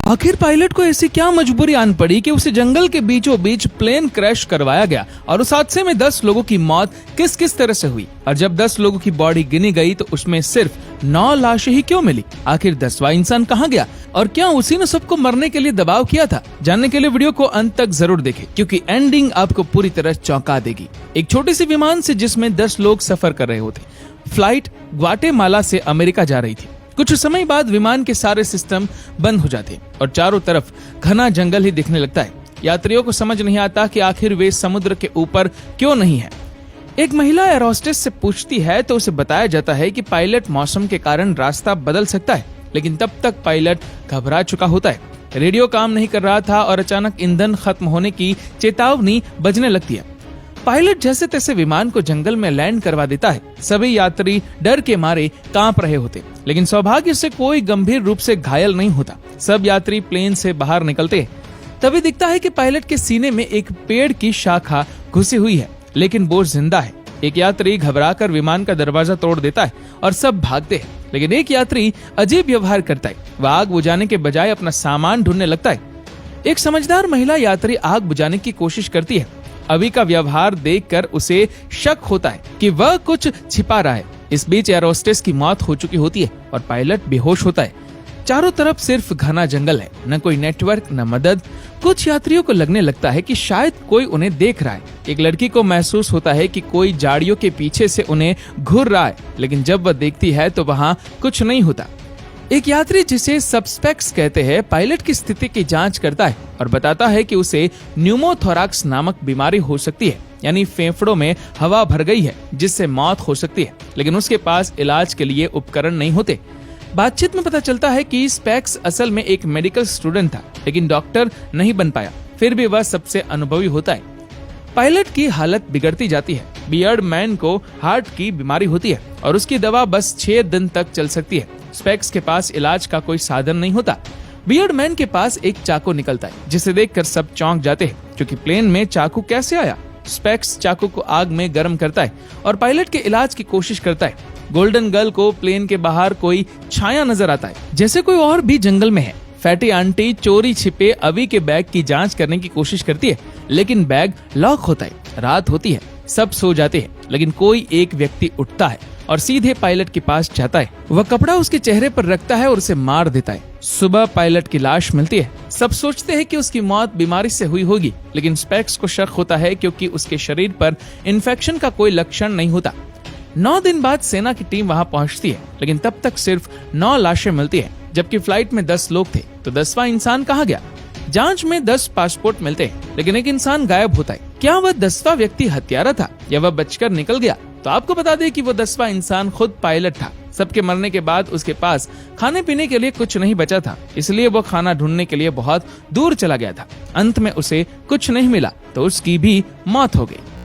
आखिर पायलट को ऐसी क्या मजबूरी आन पड़ी कि उसे जंगल के बीचों बीच प्लेन क्रैश करवाया गया और उस हादसे में 10 लोगों की मौत किस किस तरह से हुई, और जब 10 लोगों की बॉडी गिनी गई तो उसमें सिर्फ 9 लाशें ही क्यों मिली। आखिर 10वां इंसान कहाँ गया और क्या उसी ने सबको मरने के लिए दबाव किया था। जानने के लिए वीडियो को अंत तक जरूर देखें, क्योंकि एंडिंग आपको पूरी तरह चौंका देगी। एक छोटे से विमान से जिसमें 10 लोग सफर कर रहे होते, फ्लाइट ग्वाटेमाला से अमेरिका जा रही थी। कुछ समय बाद विमान के सारे सिस्टम बंद हो जाते और चारों तरफ घना जंगल ही दिखने लगता है। यात्रियों को समझ नहीं आता कि आखिर वे समुद्र के ऊपर क्यों नहीं है। एक महिला एयर होस्टेस से पूछती है तो उसे बताया जाता है कि पायलट मौसम के कारण रास्ता बदल सकता है, लेकिन तब तक पायलट घबरा चुका होता है। रेडियो काम नहीं कर रहा था और अचानक ईंधन खत्म होने की चेतावनी बजने लगती है। पायलट जैसे तैसे विमान को जंगल में लैंड करवा देता है। सभी यात्री डर के मारे कांप रहे होते, लेकिन सौभाग्य से कोई गंभीर रूप से घायल नहीं होता। सब यात्री प्लेन से बाहर निकलते हैं। तभी दिखता है कि पायलट के सीने में एक पेड़ की शाखा घुसी हुई है, लेकिन वो जिंदा है। एक यात्री घबराकर विमान का दरवाजा तोड़ देता है और सब भागते हैं, लेकिन एक यात्री अजीब व्यवहार करता है। वह आग बुझाने के बजाय अपना सामान ढूंढने लगता है। एक समझदार महिला यात्री आग बुझाने की कोशिश करती है। अभी का व्यवहार देखकर उसे शक होता है कि वह कुछ छिपा रहा है। इस बीच एयर होस्टेस की मौत हो चुकी होती है और पायलट बेहोश होता है। चारों तरफ सिर्फ घना जंगल है, न कोई नेटवर्क न मदद। कुछ यात्रियों को लगने लगता है कि शायद कोई उन्हें देख रहा है। एक लड़की को महसूस होता है कि कोई झाड़ियों के पीछे से उन्हें घूर रहा है, लेकिन जब वह देखती है तो वहाँ कुछ नहीं होता। एक यात्री जिसे सस्पेक्ट्स कहते हैं, पायलट की स्थिति की जांच करता है और बताता है कि उसे न्यूमोथोरैक्स नामक बीमारी हो सकती है, यानी फेफड़ों में हवा भर गई है जिससे मौत हो सकती है, लेकिन उसके पास इलाज के लिए उपकरण नहीं होते। बातचीत में पता चलता है कि स्पेक्स असल में एक मेडिकल स्टूडेंट था, लेकिन डॉक्टर नहीं बन पाया। फिर भी वह सबसे अनुभवी होता है। पायलट की हालत बिगड़ती जाती है। बियर्ड मैन को हार्ट की बीमारी होती है और उसकी दवा बस 6 दिन तक चल सकती है। स्पेक्स के पास इलाज का कोई साधन नहीं होता। बियर्ड मैन के पास एक चाकू निकलता है, जिसे देखकर सब चौंक जाते हैं, क्योंकि प्लेन में चाकू कैसे आया। स्पेक्स चाकू को आग में गर्म करता है और पायलट के इलाज की कोशिश करता है। गोल्डन गर्ल को प्लेन के बाहर कोई छाया नजर आता है, जैसे कोई और भी जंगल में है। फैटी आंटी चोरी छिपे अवी के बैग की जांच करने की कोशिश करती है, लेकिन बैग लॉक होता है। रात होती है, सब सो जाते हैं, लेकिन कोई एक व्यक्ति उठता है और सीधे पायलट के पास जाता है। वह कपड़ा उसके चेहरे पर रखता है और उसे मार देता है। सुबह पायलट की लाश मिलती है। सब सोचते हैं कि उसकी मौत बीमारी से हुई होगी, लेकिन स्पेक्स को शक होता है क्योंकि उसके शरीर पर इन्फेक्शन का कोई लक्षण नहीं होता। 9 दिन बाद सेना की टीम वहां पहुंचती है, लेकिन तब तक सिर्फ 9 लाशें मिलती है, जबकि फ्लाइट में 10 लोग थे। तो 10वां इंसान कहाँ गया। जांच में 10 पासपोर्ट मिलते हैं, लेकिन एक इंसान गायब होता है। क्या वह 10वां व्यक्ति हत्यारा था या वह बचकर निकल गया। तो आपको बता दें कि वो 10वां इंसान खुद पायलट था। सबके मरने के बाद उसके पास खाने पीने के लिए कुछ नहीं बचा था, इसलिए वो खाना ढूंढने के लिए बहुत दूर चला गया था। अंत में उसे कुछ नहीं मिला तो उसकी भी मौत हो गई।